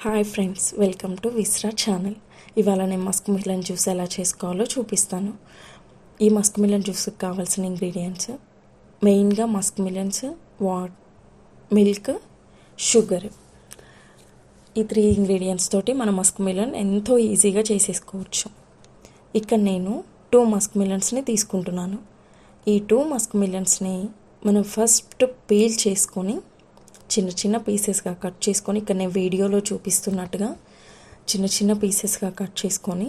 Hi friends, welcome to విస్రా channel. ఇవాళ నేను మస్క్ మిలన్ జ్యూస్ ఎలా చేసుకోవాలో చూపిస్తాను. ఈ మస్క్ మిలన్ జ్యూస్కి కావాల్సిన ఇంగ్రీడియంట్స్ మెయిన్గా మస్క్ మిలన్స్, మిల్క్, షుగర్. ఈ 3 ఇంగ్రీడియంట్స్ తోటి మన మస్క్ మిలన్ ఎంతో ఈజీగా చేసేసుకోవచ్చు. ఇక్కడ నేను 2 మస్క్ మిలన్స్ని తీసుకుంటున్నాను. ఈ 2 మస్క్ మిలన్స్ని మనం ఫస్ట్ పీల్ చేసుకొని చిన్న చిన్న పీసెస్గా కట్ చేసుకొని, ఇక్కడ నేను వీడియోలో చూపిస్తున్నట్టుగా చిన్న చిన్న పీసెస్గా కట్ చేసుకొని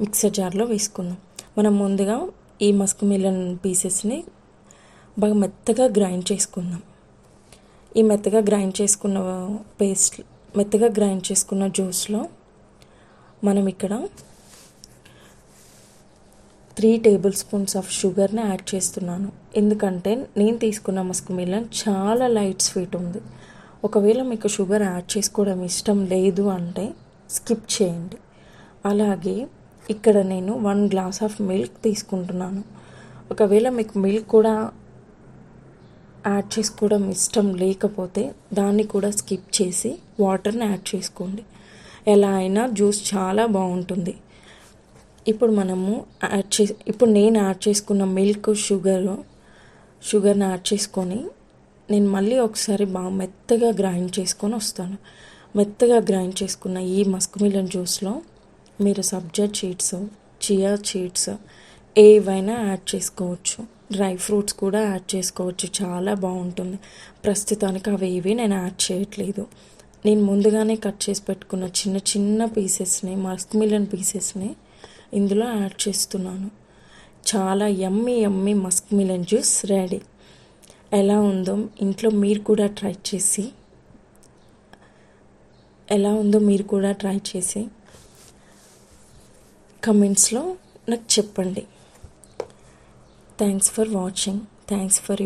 మిక్సర్ జార్లో వేసుకుందాం. మనం ముందుగా ఈ మస్క్ మిలన్ పీసెస్ని బాగా మెత్తగా గ్రైండ్ చేసుకుందాం. ఈ మెత్తగా గ్రైండ్ చేసుకున్న జ్యూస్లో మనం ఇక్కడ 3 టేబుల్ స్పూన్స్ ఆఫ్ షుగర్ని యాడ్ చేస్తున్నాను. ఎందుకంటే నేను తీసుకున్న మస్క్ మిలన్ చాలా లైట్ స్వీట్ ఉంది. ఒకవేళ మీకు షుగర్ యాడ్ చేసుకోవడం ఇష్టం లేదు అంటే స్కిప్ చేయండి. అలాగే ఇక్కడ నేను 1 గ్లాస్ ఆఫ్ మిల్క్ తీసుకుంటున్నాను. ఒకవేళ మీకు మిల్క్ కూడా యాడ్ చేసుకోవడం ఇష్టం లేకపోతే దాన్ని కూడా స్కిప్ చేసి వాటర్ని యాడ్ చేసుకోండి. ఎలా అయినా జ్యూస్ చాలా బాగుంటుంది. ఇప్పుడు నేను యాడ్ చేసుకున్న మిల్క్, షుగర్ని యాడ్ చేసుకొని నేను మళ్ళీ ఒకసారి బాగా మెత్తగా గ్రైండ్ చేసుకొని వస్తాను. మెత్తగా గ్రైండ్ చేసుకున్న ఈ మస్క్ మిలన్ జ్యూస్లో మీరు సబ్జా సీడ్స్, చియా సీడ్స్ ఏవైనా యాడ్ చేసుకోవచ్చు. డ్రై ఫ్రూట్స్ కూడా యాడ్ చేసుకోవచ్చు, చాలా బాగుంటుంది. ప్రస్తుతానికి అవి ఏవి నేను యాడ్ చేయట్లేదు. నేను ముందుగానే కట్ చేసి పెట్టుకున్న చిన్న చిన్న పీసెస్ని, మస్క్ మిలన్ పీసెస్ని ఇందులో యాడ్ చేస్తున్నాను. చాలా యమ్మీ మస్క్ మిలన్ జ్యూస్ రెడీ. ఎలా ఉందో ఇంట్లో మీరు కూడా ట్రై చేసి కమెంట్స్లో నాకు చెప్పండి. Thanks for watching. Thanks for